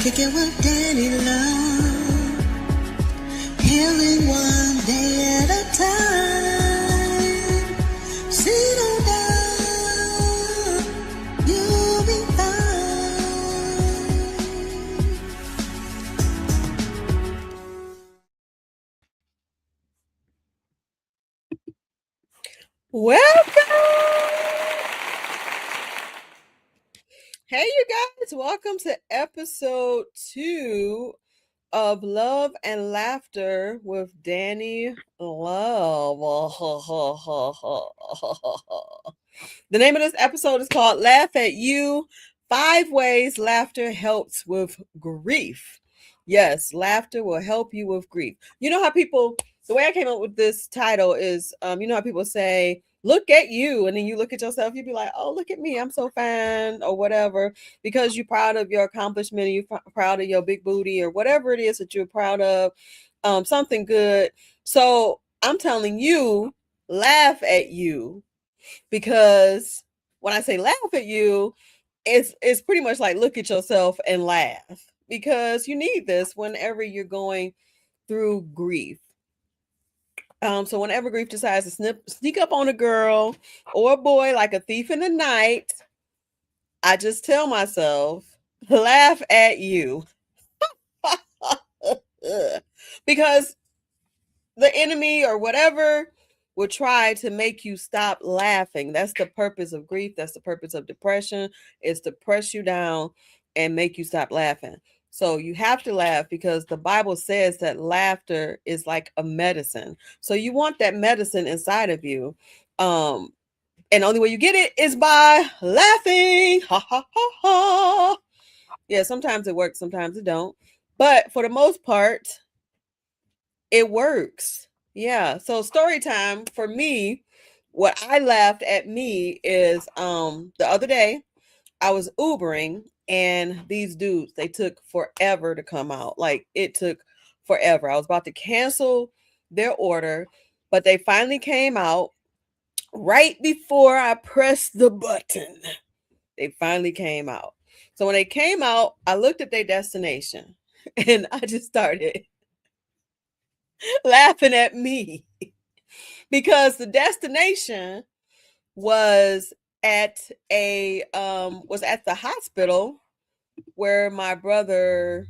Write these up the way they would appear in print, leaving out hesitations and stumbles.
Kicking with Dani Luv, healing one day at a time. Settle down, you'll be fine. Welcome! Hey, you guys, welcome to episode 2 of Love and Laughter with Dani Luv. The name of this episode is called Laugh at You 5 Ways Laughter Helps with Grief. Yes, laughter will help you with grief. You know how people, the way I came up with this title is, you know how people say, look at you, and then you look at yourself, you'd be like, oh, look at me, I'm so fine, or whatever, because you're proud of your accomplishment, you're proud of your big booty, or whatever it is that you're proud of, something good. So I'm telling you, laugh at you, because when I say laugh at you, it's pretty much like look at yourself and laugh, because you need this whenever you're going through grief. So whenever grief decides to sneak up on a girl or a boy like a thief in the night, I just tell myself, laugh at you. Because the enemy or whatever will try to make you stop laughing. That's the purpose of grief. That's the purpose of depression, is to press you down and make you stop laughing. So you have to laugh, because the Bible says that laughter is like a medicine. So you want that medicine inside of you. And the only way you get it is by laughing. Ha ha ha ha. Yeah, sometimes it works, sometimes it don't. But for the most part, it works. Yeah. So story time for me, what I laughed at me is the other day I was Ubering, and these dudes, they took forever to come out. Like, it took forever. I was about to cancel their order, but they finally came out right before I pressed the button. They finally came out. So when they came out, I looked at their destination and I just started laughing at me, because the destination was at the hospital where my brother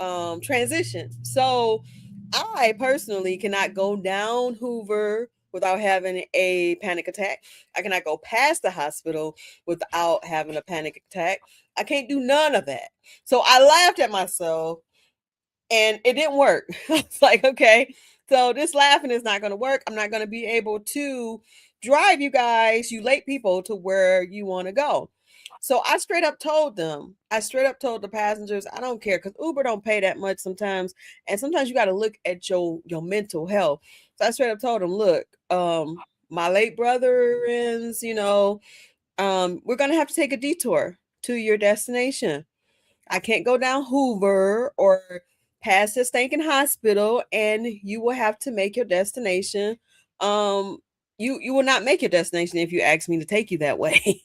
transitioned. So I personally cannot go down Hoover without having a panic attack. I cannot go past the hospital without having a panic attack. I can't do none of that. So I laughed at myself, and it didn't work. It's like, okay, so this laughing is not going to work. I'm not going to be able to drive you guys, you late people, to where you want to go. So I straight up told them, I straight up told the passengers, I don't care, because Uber don't pay that much sometimes. And sometimes you got to look at your mental health. So I straight up told them, look, my late brother is, we're going to have to take a detour to your destination. I can't go down Hoover or past the stinking hospital, and you will have to make your destination. You will not make your destination if you ask me to take you that way.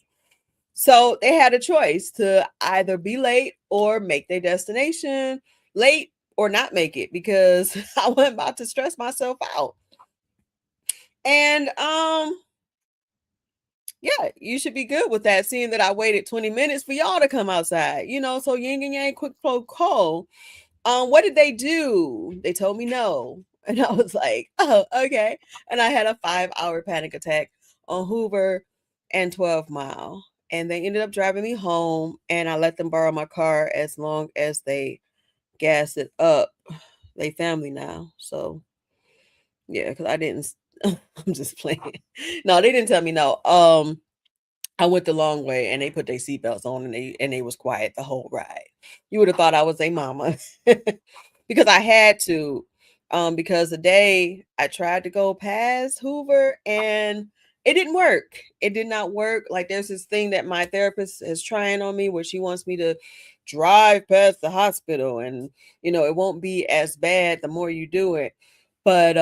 So they had a choice to either be late or make their destination late, or not make it, because I wasn't about to stress myself out. And yeah, you should be good with that, seeing that I waited 20 minutes for y'all to come outside, so yin and yang, quick flow cold. What did they do? They told me no. And I was like, oh, okay. And I had a 5-hour panic attack on Hoover and 12 Mile. And they ended up driving me home, and I let them borrow my car as long as they gassed it up. They family now. So yeah, because I didn't I'm just playing. No, they didn't tell me no. I went the long way, and they put their seatbelts on, and they was quiet the whole ride. You would have thought I was a mama. Because I had to. Because the day I tried to go past Hoover, and it didn't work. It did not work. Like, there's this thing that my therapist is trying on me, where she wants me to drive past the hospital, and it won't be as bad the more you do it. But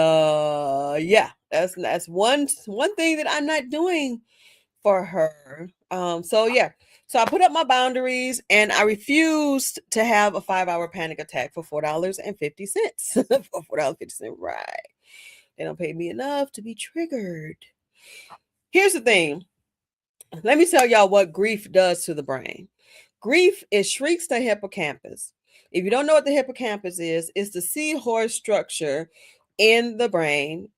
yeah, that's one thing that I'm not doing for her. So yeah. So I put up my boundaries and I refused to have a 5-hour panic attack for $4.50. For $4.50, right. They don't pay me enough to be triggered. Here's the thing. Let me tell y'all what grief does to the brain. Grief, it shrinks the hippocampus. If you don't know what the hippocampus is, it's the seahorse structure in the brain,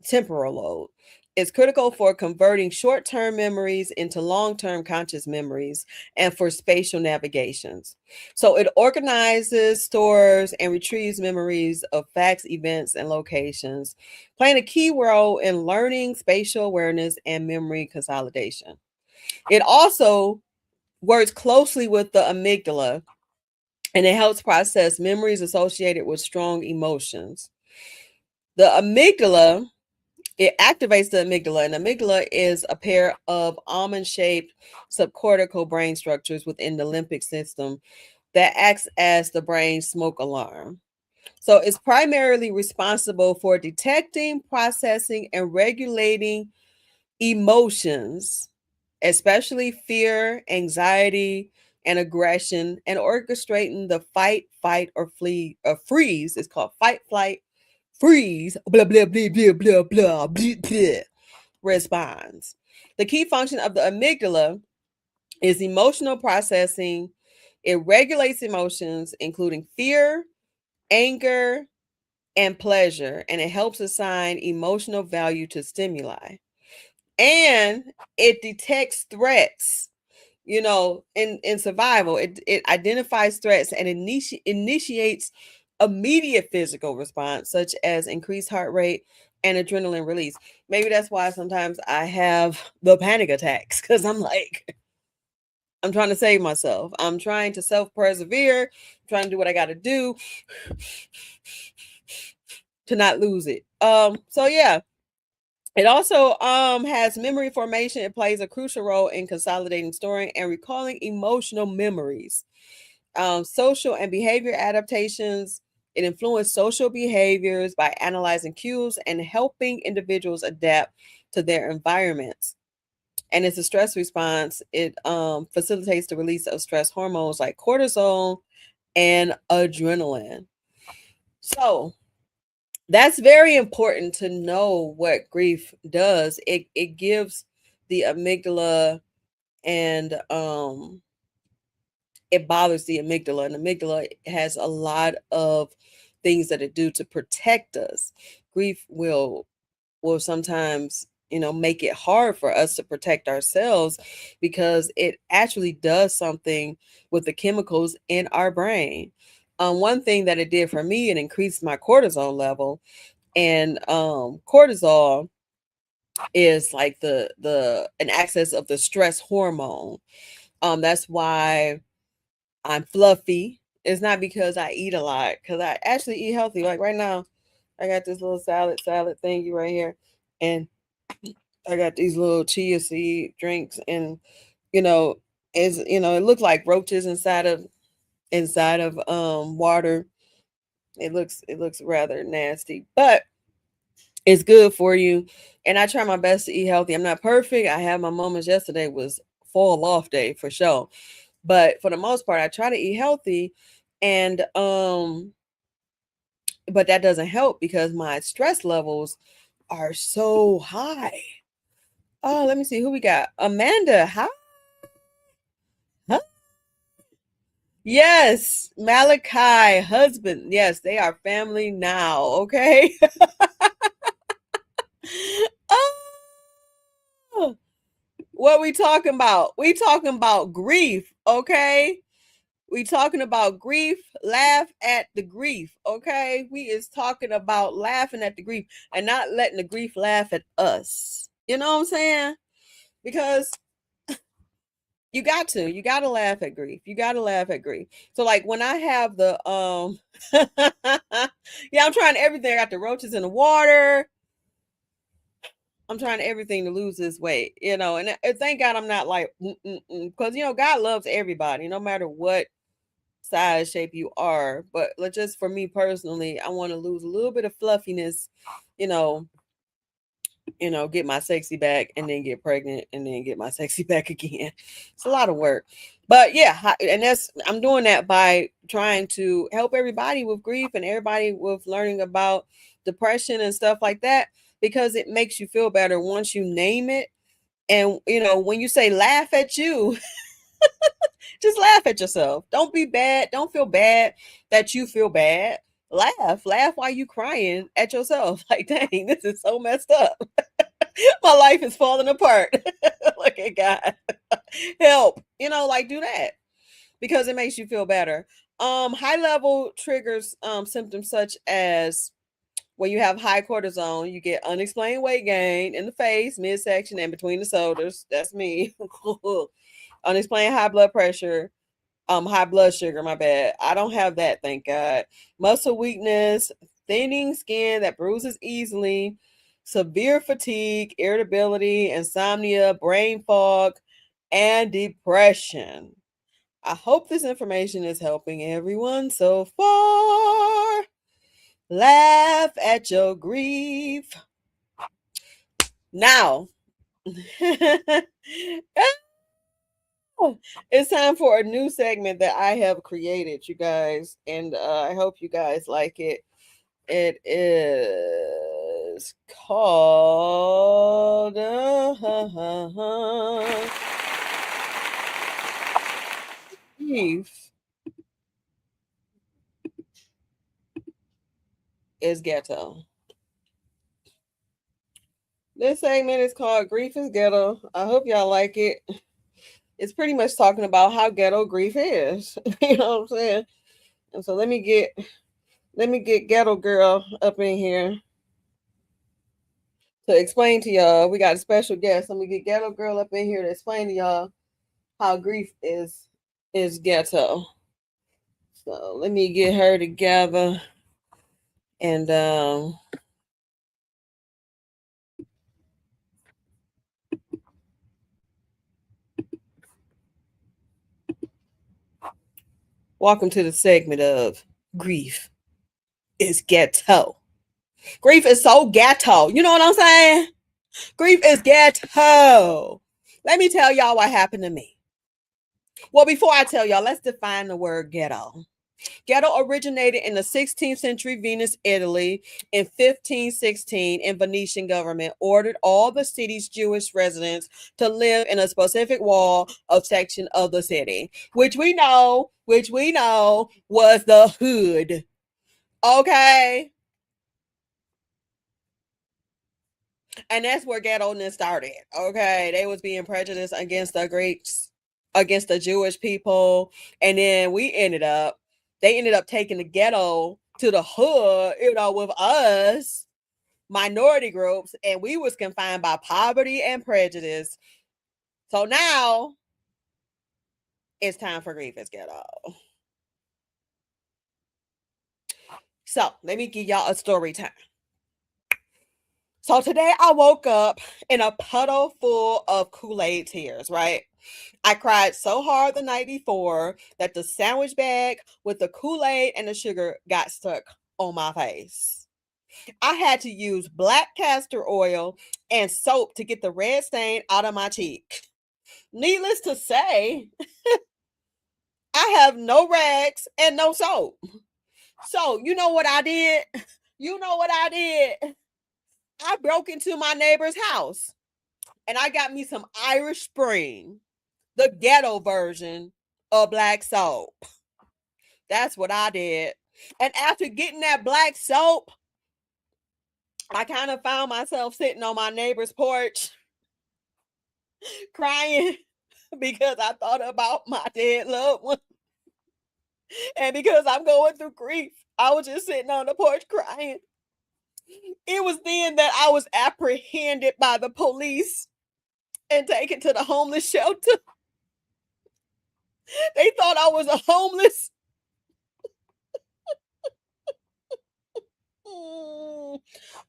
temporal lobe. It's critical for converting short term memories into long term conscious memories and for spatial navigations. So it organizes, stores, and retrieves memories of facts, events, and locations, playing a key role in learning, spatial awareness, and memory consolidation. It also works closely with the amygdala and it helps process memories associated with strong emotions. The amygdala, it activates the amygdala, and the amygdala is a pair of almond shaped subcortical brain structures within the limbic system that acts as the brain's smoke alarm. So it's primarily responsible for detecting, processing, and regulating emotions, especially fear, anxiety, and aggression, and orchestrating the fight, fight, or flee or freeze. It's called fight, flight, freeze, blah, blah, blah, blah, blah, blah, blah, blah, responds. The key function of the amygdala is emotional processing. It regulates emotions, including fear, anger, and pleasure, and it helps assign emotional value to stimuli. And it detects threats, in survival. It identifies threats and initiates immediate physical response, such as increased heart rate and adrenaline release. Maybe that's why sometimes I have the panic attacks, because I'm trying to save myself. I'm trying to self-persevere, trying to do what I got to do to not lose it. So yeah, it also has memory formation. It plays a crucial role in consolidating, storing, and recalling emotional memories. Social and behavior adaptations. It influences social behaviors by analyzing cues and helping individuals adapt to their environments. And it's a stress response. It facilitates the release of stress hormones like cortisol and adrenaline. So that's very important to know what grief does. It gives the amygdala and it bothers the amygdala, and the amygdala has a lot of things that it do to protect us. Grief will sometimes make it hard for us to protect ourselves because it actually does something with the chemicals in our brain. One thing that it did for me, it increased my cortisol level, and cortisol is like the an excess of the stress hormone. That's why I'm fluffy. It's not because I eat a lot, because I actually eat healthy. Like right now, I got this little salad thingy right here, and I got these little chia seed drinks, and you know, it looks like roaches inside of water. It looks rather nasty, but it's good for you. And I try my best to eat healthy. I'm not perfect. I have my moments. Yesterday was fall off day for sure. But for the most part, I try to eat healthy. And but that doesn't help because my stress levels are so high. Oh, let me see who we got. Amanda, hi. Huh? Yes, Malachi, husband. Yes, they are family now. Okay. Oh, what we talking about? We talking about grief, okay? We talking about grief, laugh at the grief, okay? We is talking about laughing at the grief and not letting the grief laugh at us. You know what I'm saying? Because you got to laugh at grief. You got to laugh at grief. So like when I have the yeah, I'm trying everything. I got the roaches in the water. I'm trying everything to lose this weight, and thank God I'm not like, because God loves everybody, no matter what size, shape you are. But just for me personally, I want to lose a little bit of fluffiness, you know, get my sexy back and then get pregnant and then get my sexy back again. It's a lot of work. But yeah, and I'm doing that by trying to help everybody with grief and everybody with learning about depression and stuff like that, because it makes you feel better once you name it. And when you say laugh at you, just laugh at yourself. Don't be bad. Don't feel bad that you feel bad. Laugh while you crying at yourself. Like, dang, this is so messed up. My life is falling apart. Look at God. Help. Like, do that because it makes you feel better. High level triggers symptoms such as when you have high cortisol, you get unexplained weight gain in the face, midsection, and between the shoulders. That's me. Unexplained high blood pressure, high blood sugar, my bad. I don't have that, thank God. Muscle weakness, thinning skin that bruises easily, severe fatigue, irritability, insomnia, brain fog, and depression. I hope this information is helping everyone so far. Laugh at your grief. Now, it's time for a new segment that I have created, you guys, and I hope you guys like it. It is called Grief is Ghetto. This segment is called Grief is Ghetto. I hope y'all like it. It's pretty much talking about how ghetto grief is. You know what I'm saying? And so let me get Ghetto Girl up in here to explain to y'all. We got a special guest. Let me get Ghetto Girl up in here to explain to y'all how grief is ghetto. So let me get her together and welcome to the segment of Grief is Ghetto. Grief is so ghetto. You know what I'm saying? Grief is ghetto. Let me tell y'all what happened to me. Well, before I tell y'all, let's define the word ghetto. Ghetto originated in the 16th century Venice, Italy. In 1516, and Venetian government ordered all the city's Jewish residents to live in a specific wall of section of the city, which we know was the hood. Okay. And that's where ghetto-ness started. Okay. They was being prejudiced against the Greeks, against the Jewish people. And then they ended up taking the ghetto to the hood, with us minority groups, and we was confined by poverty and prejudice. So now it's time for Grief is Ghetto. So let me give y'all a story time. So today I woke up in a puddle full of Kool-Aid tears, right? I cried so hard the night before that the sandwich bag with the Kool-Aid and the sugar got stuck on my face. I had to use black castor oil and soap to get the red stain out of my cheek. Needless to say, I have no rags and no soap. So, you know what I did? You know what I did? I broke into my neighbor's house and I got me some Irish Spring, the ghetto version of black soap. That's what I did. And after getting that black soap, I kind of found myself sitting on my neighbor's porch crying because I thought about my dead loved one. And because I'm going through grief, I was just sitting on the porch crying. It was then that I was apprehended by the police and taken to the homeless shelter. They thought I was a homeless.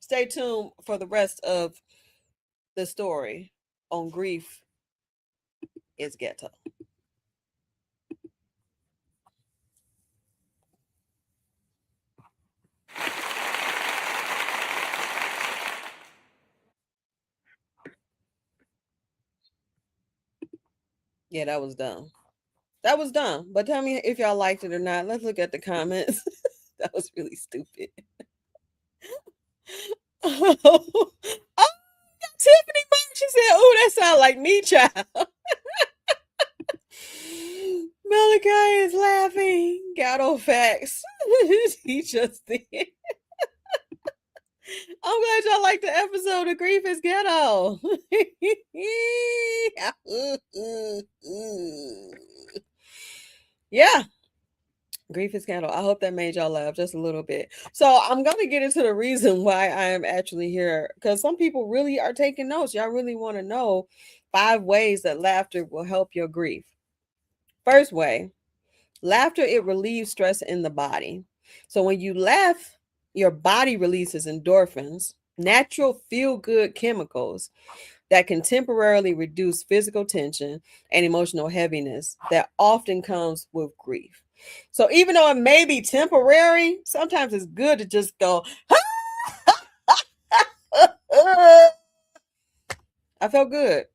Stay tuned for the rest of the story on Grief is Ghetto. Yeah, that was dumb. That was dumb. But tell me if y'all liked it or not. Let's look at the comments. That was really stupid. Oh, Tiffany Mark, she said, "Oh, that sounds like me, child." Malachi is laughing. Ghetto facts. He just did. I'm glad y'all liked the episode of Grief is Ghetto. Yeah, Grief is Ghetto. I hope that made y'all laugh just a little bit. So I'm gonna get into the reason why I am actually here, because some people really are taking notes. Y'all really want to know 5 ways that laughter will help your grief. First way, laughter, it relieves stress in the body. So when you laugh, your body releases endorphins, natural feel good chemicals that can temporarily reduce physical tension and emotional heaviness that often comes with grief. So even though it may be temporary, sometimes it's good to just go, I felt good.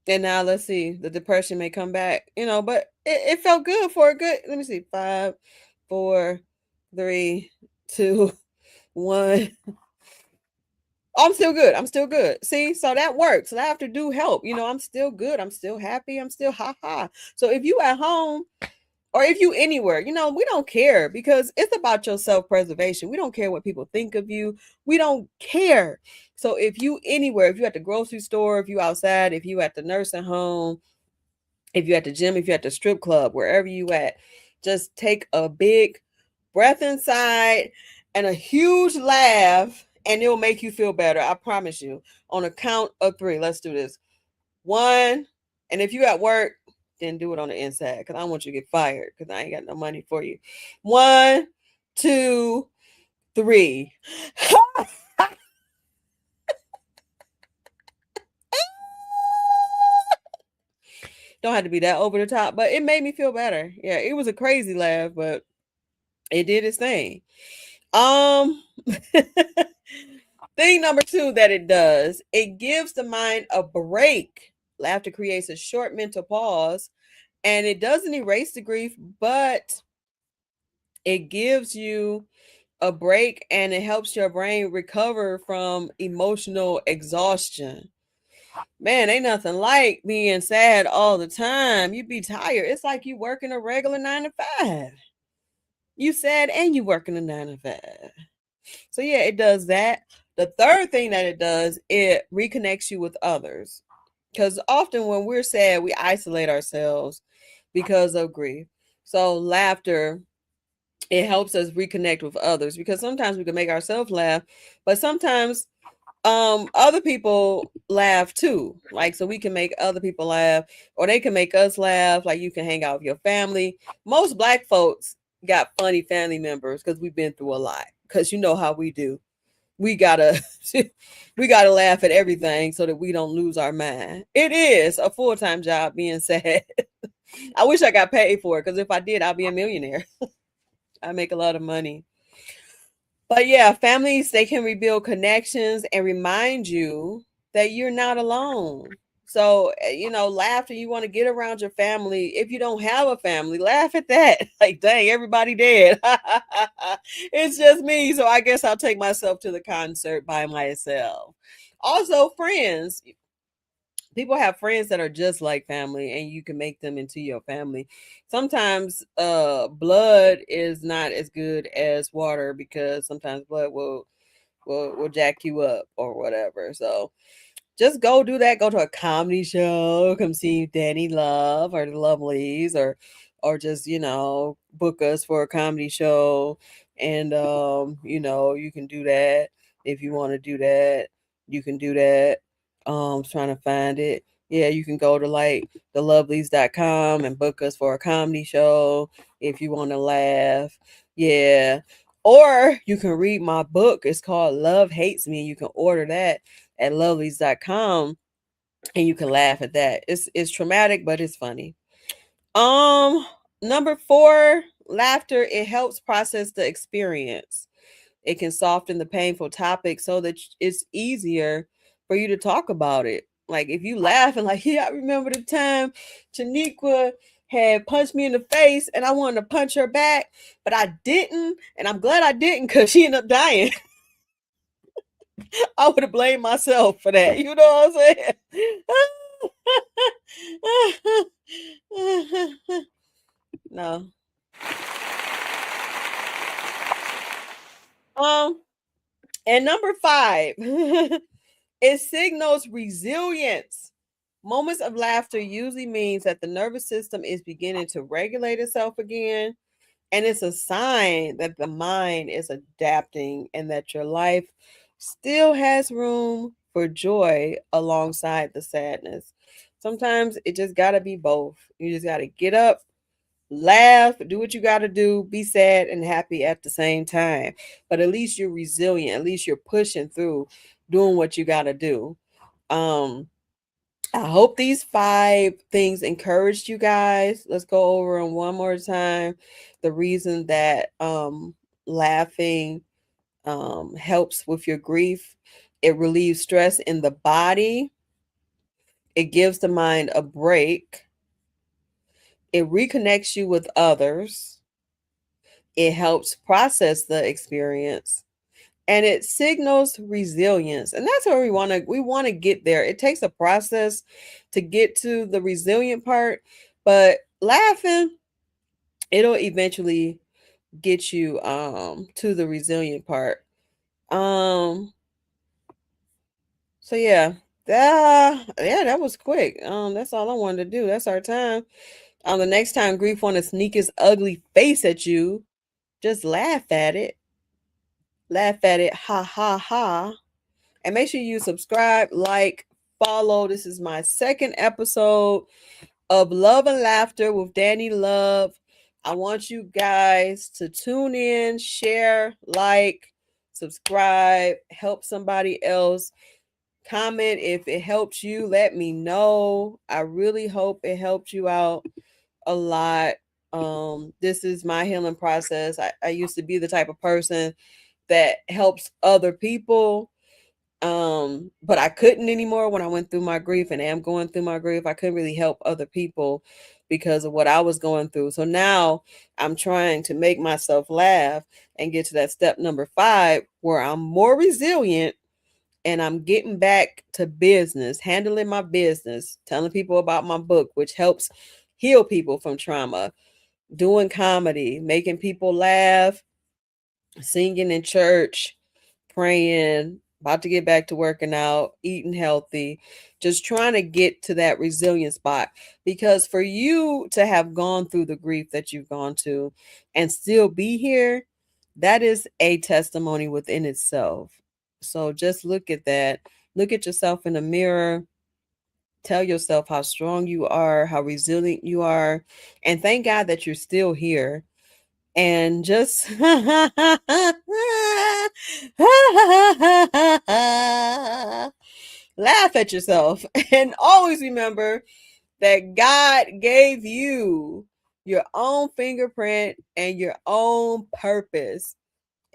And now let's see, the depression may come back, but it felt good for a good, let me see, 5, 4, 3, 2, 1. I'm still good. I'm still good. See, so that works. Laughter do help. I'm still good. I'm still happy. I'm still ha ha. So if you at home or if you anywhere, we don't care because it's about your self-preservation. We don't care what people think of you. We don't care. So if you anywhere, if you at the grocery store, if you outside, if you at the nursing home, if you at the gym, if you at the strip club, wherever you at, just take a big breath inside and a huge laugh, and it'll make you feel better. I promise you. On a count of 3, let's do this. 1, and if you at work, then do it on the inside because I want you to get fired because I ain't got no money for you. 1, 2, 3. Don't have to be that over the top, but it made me feel better. Yeah, it was a crazy laugh, but it did its thing. Thing number 2 that it does, it gives the mind a break. Laughter creates a short mental pause, and it doesn't erase the grief, but it gives you a break and it helps your brain recover from emotional exhaustion. Man, ain't nothing like being sad all the time. You'd be tired. It's like you working a regular 9 to 5. You sad and you working a 9 to 5. So yeah, it does that. The third thing that it does, it reconnects you with others. Because often when we're sad, we isolate ourselves because of grief. So laughter, it helps us reconnect with others because sometimes we can make ourselves laugh, but sometimes other people laugh too. Like, so we can make other people laugh or they can make us laugh. Like, you can hang out with your family. Most Black folks got funny family members because we've been through a lot, because you know how we do. We gotta we gotta laugh at everything so that we don't lose our mind. It is a full-time job being sad. I wish I got paid for it, because if I did, I'd be a millionaire. I make a lot of money. But yeah, families, they can rebuild connections and remind you that you're not alone. So, laughter, you want to get around your family. If you don't have a family, laugh at that. Like, dang, everybody dead. It's just me. So I guess I'll take myself to the concert by myself. Also, friends. People have friends that are just like family, and you can make them into your family. Sometimes blood is not as good as water, because sometimes blood will jack you up or whatever. So just go do that. Go to a comedy show, come see Dani Luv or the Lovelies, or just, book us for a comedy show. And you can do that. If you want to do that, you can do that. Trying to find it. Yeah, you can go to like thelovelies.com and book us for a comedy show if you want to laugh. Yeah. Or you can read my book. It's called Love Hates Me. You can order that at lovelies.com and you can laugh at that. It's traumatic, but it's funny. Um, Number 4, laughter, it helps process the experience. It can soften the painful topic so that it's easier for you to talk about it. Like if you laughing, like, yeah, I remember the time Shaniqua had punched me in the face and I wanted to punch her back, but I didn't. And I'm glad I didn't because she ended up dying. I would have blamed myself for that. You know what I'm saying? No. Um, and number 5, it signals resilience. Moments of laughter usually means that the nervous system is beginning to regulate itself again. And it's a sign that the mind is adapting and that your life still has room for joy alongside the sadness. Sometimes it just got to be both. You just got to get up, laugh, do what you got to do, be sad and happy at the same time. But at least you're resilient. At least you're pushing through, doing what you got to do. Um, I hope these 5 things encouraged you guys. Let's go over them one more time. The reason that laughing helps with your grief, it relieves stress in the body, it gives the mind a break, it reconnects you with others, it helps process the experience, and it signals resilience. And that's where we want to get there. It takes a process to get to the resilient part, but laughing, it'll eventually get you to the resilient part. um so that was quick. That's all I wanted to do. That's our time. The next time grief want to sneak its ugly face at you, just laugh at it. Laugh at it, ha ha ha. And make sure you subscribe, like, follow. This is my second episode of Love and Laughter with Dani Luv. I want you guys to tune in, share, like, subscribe, help somebody else. Comment if it helps you. Let me know. I really hope it helped you out a lot. This is my healing process. I used to be the type of person that helps other people, but I couldn't anymore when I went through my grief and am going through my grief. I couldn't really help other people because of what I was going through. So now I'm trying to make myself laugh and get to that step number 5 where I'm more resilient and I'm getting back to business, handling my business, telling people about my book, which helps heal people from trauma, doing comedy, making people laugh, singing in church, praying, about to get back to working out, eating healthy, just trying to get to that resilient spot. Because for you to have gone through the grief that you've gone to and still be here, that is a testimony within itself. So just look at that. Look at yourself in the mirror. Tell yourself how strong you are, how resilient you are, and thank God that you're still here. And just laugh at yourself. And always remember that God gave you your own fingerprint and your own purpose,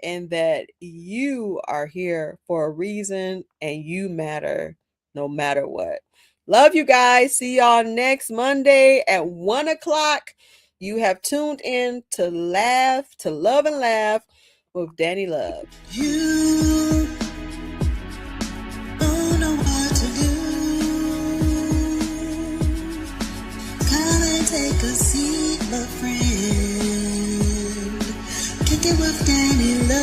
and that you are here for a reason and you matter no matter what. Love you guys. See y'all next Monday at 1 o'clock. You have tuned in to Love and Laugh with Dani Luv. You don't know what to do. Come and take a seat, my friend. Kick it with Dani Luv.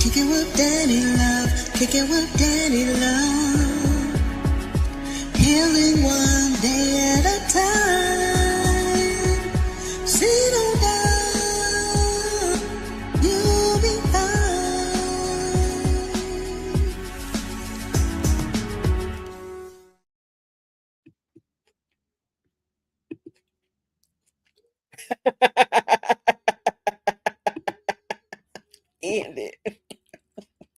Kick it with Dani Luv. Kick it with Dani Luv. Healing one day at a time. Settle down, you'll be fine.